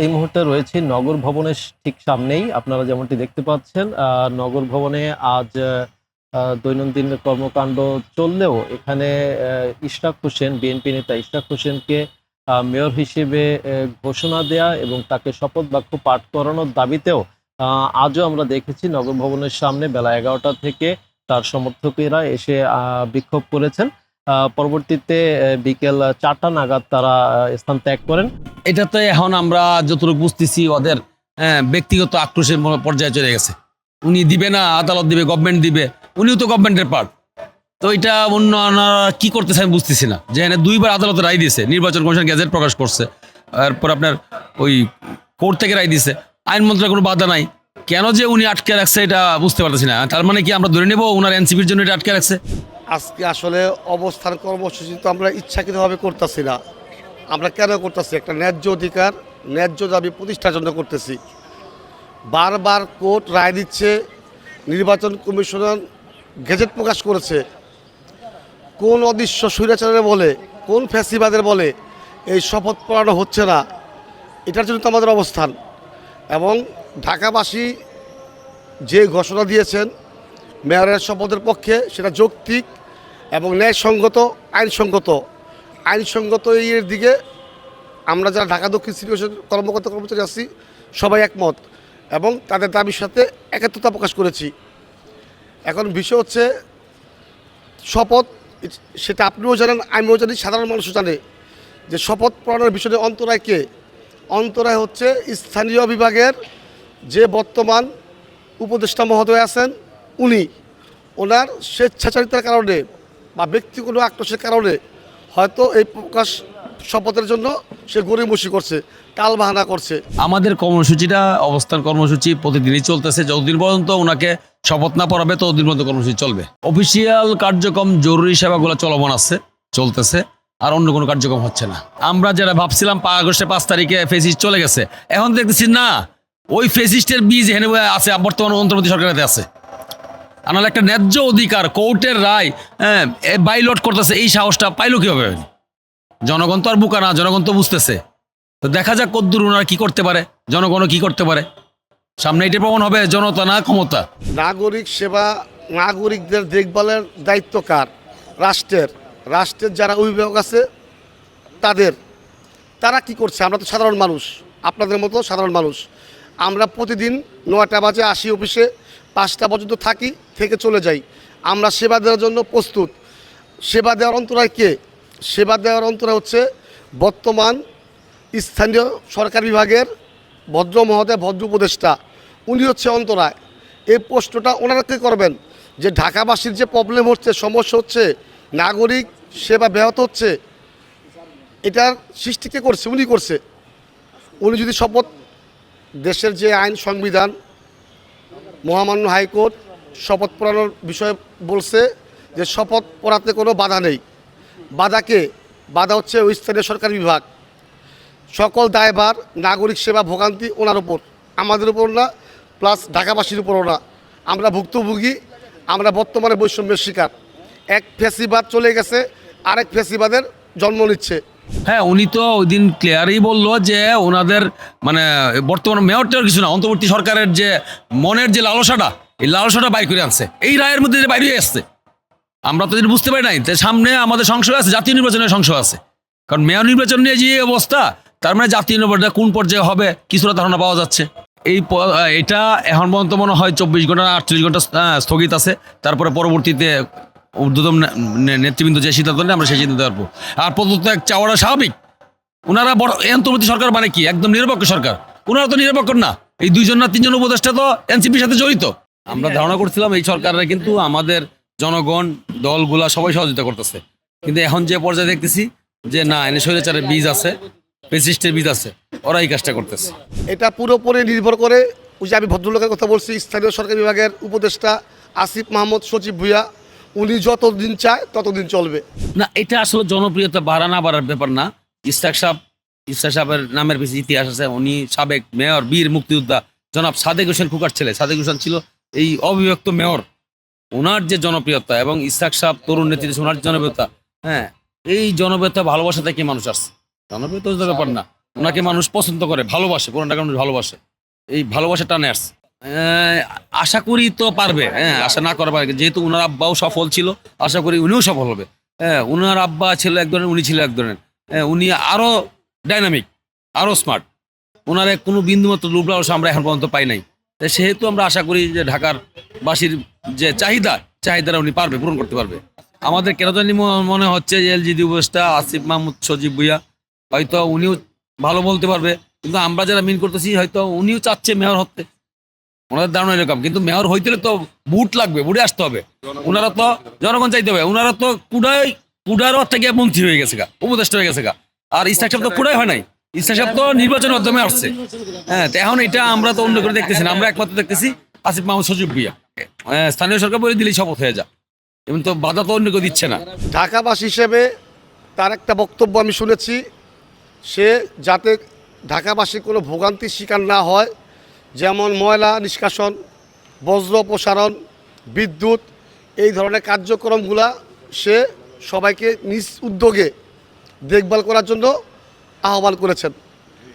এই মুহূর্তে রয়েছি নগর ভবনের ঠিক সামনেই। আপনারা যেমনটি দেখতে পাচ্ছেন, নগর ভবনে আজ দৈনন্দিন কর্মকাণ্ড চললেও এখানে ইশরাক হোসেন, বিএনপি নেতা ইশরাক হোসেনকে মেয়র হিসেবে ঘোষণা দেয়া এবং তাকে শপথ বাক্য পাঠ করানোর দাবিতেও আজও আমরা দেখেছি নগর ভবনের সামনে বেলা ১১টা থেকে তার সমর্থকেরা এসে বিক্ষোভ করেছেন। পরবর্তীতে বিকেল ৪টা নাগাদ তারা স্থান ত্যাগ করেন। এটাতে এখন আমরা যতটুকু বুঝতেছি ওদের ব্যক্তিগত আক্রোশের পর্যায়ে চলে গেছে। উনি দিবে না, আদালত দিবে, গভর্নমেন্ট দিবে, উনিও তো গভর্নমেন্টের পার্ট। তো এটা অন্য কি করতেছে আমি বুঝতেছি না। যে দুইবার আদালতে রায় দিয়েছে, নির্বাচন কমিশন গেজেট প্রকাশ করছে, এরপর আপনার ওই কোর্ট থেকে রায় দিয়েছে, আইন মন্ত্রণালয়ের কোনো বাধা নাই। কেন যে উনি আটকে রাখছে এটা বুঝতে পারতেছি না। তার মানে কি আমরা ধরে নেব ওনার এনসিপির জন্য এটা আটকে রাখছে? আজকে আসলে অবস্থান কর্মসূচি তো আমরা ইচ্ছাকৃতভাবে করতেছি না। আমরা কেন করতেছি? একটা ন্যায্য অধিকার, ন্যায্য দাবি প্রতিষ্ঠার জন্য করতেছি। বারবার কোর্ট রায় দিচ্ছে, নির্বাচন কমিশন গেজেট প্রকাশ করেছে। কোন অদৃশ্য স্বৈরাচারের বলে, কোন ফ্যাসিবাদের বলে এই শপথ পড়ানো হচ্ছে না, এটার জন্য তো আমাদের অবস্থান। এবং ঢাকাবাসী যে ঘোষণা দিয়েছেন মেয়রের শপথের পক্ষে, সেটা যৌক্তিক এবং ন্যায়সঙ্গত, আইনসঙ্গত। আইনসঙ্গত এর দিকে আমরা যারা ঢাকা দক্ষিণ সিটি কর্পোরেশন কর্মকর্তা কর্মচারী আছি সবাই একমত এবং তাদের দাবির সাথে একাত্মতা প্রকাশ করেছি। এখন বিষয় হচ্ছে শপথ, সেটা আপনিও জানেন, আমিও জানি, সাধারণ মানুষও জানে যে শপথ পড়ানোর বিষয়ে অন্তরায় কে? অন্তরায় হচ্ছে স্থানীয় বিভাগের যে বর্তমান উপদেষ্টা মহোদয় আছেন, উনি ওনার স্বেচ্ছাচারিতার কারণে বা ব্যক্তিগত আক্রোশের কারণে হয়তো এই প্রকাশ শপথের জন্য সে গড়িমসি করছে, টালবাহানা করছে। আমাদের কর্মসূচিটা, অবস্থান কর্মসূচি প্রতিদিনই চলতেছে। যতদিন পর্যন্ত ওনাকে শপথ না পড়াবে ততদিন পর্যন্ত কর্মসূচি চলবে। অফিসিয়াল কার্যক্রম, জরুরি সেবাগুলো চলমান আছে, চলতেছে, আর অন্য কোনো কার্যক্রম হচ্ছে না। আমরা যারা ভাবছিলাম আগস্টের 5 তারিখে ফেসিস্ট চলে গেছে, এখন দেখতেছি না, ওই ফেসিস্টের বীজ এখানে আছে, বর্তমানে অন্তর্বর্তী সরকারের আছে। আনাল একটা ন্যায্য অধিকার, কোর্টের রায় বাইলট করতেছে, এই সাহসটা পাইলো কিভাবে? জনগণ তো আর বুকা না, জনগণ তো বুঝতেছে। তো দেখা যাক কদ্দূর ওনারা কি করতে পারে, জনগণও কি করতে পারে। সামনে এটা প্রমাণ হবে জনতা না ক্ষমতা। নাগরিক সেবা, নাগরিকদের দেখভালের দায়িত্ব কার? রাষ্ট্রের। রাষ্ট্রের যারা অভিভাবক আছে তারা কি করছে? আমরা তো সাধারণ মানুষ, আপনাদের মতো সাধারণ মানুষ। আমরা প্রতিদিন 9টা বাজে আসি অফিসে, 5টা পর্যন্ত থাকি, থেকে চলে যাই। আমরা সেবা দেওয়ার জন্য প্রস্তুত। সেবা দেওয়ার অন্তরায় কে? সেবা দেওয়ার অন্তরায় হচ্ছে বর্তমান স্থানীয় সরকার বিভাগের ভদ্র মহোদয়, ভদ্র উপদেষ্টা, উনি হচ্ছে অন্তরায়। এই প্রশ্নটা ওনারা কে করবেন যে ঢাকাবাসীর যে প্রবলেম হচ্ছে, সমস্যা হচ্ছে, নাগরিক সেবা ব্যাহত হচ্ছে, এটার সৃষ্টি কে করছে? উনি করছে। উনি যদি শপথ, দেশের যে আইন, সংবিধান, মহামান্য হাইকোর্ট শপথ পড়ানোর বিষয়ে বলছে যে শপথ পড়াতে কোনো বাধা নেই। বাধাকে? বাধা হচ্ছে ওই স্থানীয় সরকার বিভাগ। সকল দায়ভার, নাগরিক সেবা ভোগান্তি ওনার উপর, আমাদের উপর না, প্লাস ঢাকাবাসীর উপরও না। আমরা ভুক্তভোগী, আমরা বর্তমানে বৈষম্যের শিকার। এক ফ্যাসিবাদ চলে গেছে, আরেক ফ্যাসিবাদের জন্ম নিচ্ছে। হ্যাঁ, উনি তো ওই দিন ক্লিয়ারই বললো যে ওনাদের মানে বর্তমান মেয়রটার কিছু না, অন্তর্বর্তী সরকারের যে মনের যে লালসাটা, এই লালসাটা বাইর করে আনছে, এই রায়ের মধ্যে যে বাইরে আসছে। আমরা তো বুঝতে পারি নাই, সামনে আমাদের সংশয় আছে, জাতীয় নির্বাচনের সংশয় আছে। কারণ মেয়র নির্বাচন নিয়ে যে অবস্থা, তার মানে জাতীয় নির্বাচনটা কোন পর্যায়ে হবে কিছুটা ধারণা পাওয়া যাচ্ছে। এটা এখন পর্যন্ত মনে হয় 24 ঘন্টা 48 ঘন্টা স্থগিত আছে। তারপরে পরবর্তীতে ঊর্ধ্বতন নেতৃবৃন্দ যে সিদ্ধান্ত নেয় আমরা সেই সিদ্ধান্ত পারবো। আর পদত্যাগ চাওয়াটা স্বাভাবিক। ওনারা অন্তর্বর্তী সরকার মানে কি একদম নিরপেক্ষ সরকার? ওনারা তো নিরপেক্ষ না। এই 2 না 3 জন উপদেষ্টা তো এনসিপির সাথে জড়িত। আমরা ধারণা করছিলাম এই সরকাররা কিন্তু আমাদের জনগণ, দলগুলা সবাই সহযোগিতা করতেছে, কিন্তু এখন যে পর্যায়ে দেখতেছি যে না, এনে স্বৈরাচারের বীজ আছে, ফ্যাসিস্টের বীজ আছে, ওরা এই কাজটা করতেছে। এটা পুরোপুরি নির্ভর করে ওই যে আমি ভদ্রলোকের কথা বলছি, স্থানীয় সরকার বিভাগের উপদেষ্টা আসিফ মাহমুদ সচিব ভূঁইয়া, উনি যতদিন চায় ততদিন চলবে। না, এটা আসলে জনপ্রিয়তা বাড়া না বাড়ার ব্যাপার না। ইশরাক সাহেবের নামের বেশি ইতিহাস আছে। উনি সাবেক মেয়র, বীর মুক্তিযোদ্ধা জনাব সাদেক হোসেন খুকার ছেলে। সাদেক হোসেন ছিল এই অবিভক্ত মেয়র। ওনার যে জনপ্রিয়তা এবং ইশরাক সাহেব তরুণ নেতৃত্বে ওনার জনপ্রিয়তা, হ্যাঁ, এই জনপ্রিয়তা ভালোবাসা থেকে মানুষ আসছে। জনপ্রিয়তা ব্যাপার না, ওনাকে মানুষ পছন্দ করে, ভালোবাসে, পুরান ঢাকার মানুষ ভালোবাসে, এই ভালোবাসা টানে আসছে। আশা করি তো পারবে, হ্যাঁ, আশা না করা পারবে, যেহেতু ওনার আব্বাও সফল ছিল, আশা করি উনিও সফল হবে। হ্যাঁ, ওনার আব্বা ছিল এক ধরনের, উনি ছিল এক ধরনের। উনি আরো ডাইনামিক, আরো স্মার্ট। ওনার কোনো বিন্দুমাত্র লোভ লালসা আমরা এখন পর্যন্ত পাই নাই। তাই সেহেতু আমরা আশা করি যে ঢাকার বাসীর যে চাহিদাটা উনি পারবে, পূরণ করতে পারবে। আমাদের কেন জানি মনে হচ্ছে যে এলজিডি উপদেষ্টা আসিফ মাহমুদ সজীব ভুঁইয়া হয়তো উনিও ভালো বলতে পারবে, কিন্তু আমরা যারা মিন করতেছি হয়তো উনিও চাচ্ছে মেয়র হতে। ওনাদের ধারণা এরকম, কিন্তু মেয়র হইতে হলে তো বুট লাগবে, বুটে আসতে হবে। ওনারা তো জনগণ চাইতে হবে, ওনারা তো কুড়ারও থেকে মন্ত্রী হয়ে গেছে গা, উপদেষ্টা হয়ে গেছে গা। আর ইসলাক সাহেব তো কুড়াই হয় নাই, ইসলাক সাহেব তো নির্বাচনের মাধ্যমে আসছে। হ্যাঁ, তো এখন এটা আমরা তো অন্য করে দেখতেছি না, আমরা একমাত্র দেখতেছি আসিফ মাহমুদ সজীব ভুঁইয়া। স্থানীয় সরকার বলে দিলেই শপথ হয়ে যা, এবং তো বাধা তো অন্য কেউ দিচ্ছে না। ঢাকাবাসী হিসেবে তার একটা বক্তব্য আমি শুনেছি, সে যাতে ঢাকাবাসী কোনো ভোগান্তির শিকার না হয়, যেমন ময়লা নিষ্কাশন, বজ্র প্রসারণ, বিদ্যুৎ, এই ধরনের কার্যক্রমগুলা সে সবাইকে নিজ উদ্যোগে দেখভাল করার জন্য আহ্বান করেছেন।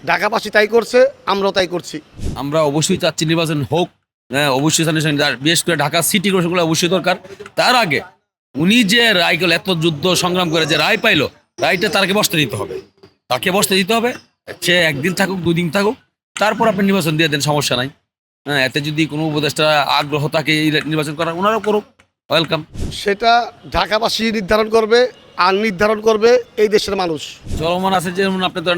ঢাকাবাসী তাই করছে, আমরাও তাই করছি। আমরা অবশ্যই চাচ্ছি নির্বাচন হোক, হ্যাঁ, অবশ্যই বিশেষ করে ঢাকা সিটি কর্পোরেশনগুলো অবশ্যই দরকার। তার আগে উনি যে রায় গেল, এত যুদ্ধ সংগ্রাম করে যে রায় পাইলো, রায়টা তাকে বসতে দিতে হবে, তাকে বসতে দিতে হবে। সে একদিন থাকুক, 2 দিন থাকুক, তারপর আপনি নির্বাচন দিয়ে দেন, সমস্যা নাই। হ্যাঁ, এতে যদি কোনো উপদেষ্টা আগ্রহ থাকে এই নির্বাচন করার, ওনারাও করুক, ওয়েলকাম। সেটা ঢাকাবাসী নির্ধারণ করবে, আর নির্ধারণ করবে এই দেশের মানুষ। চলমান আছে যেমন আপনি ধরেন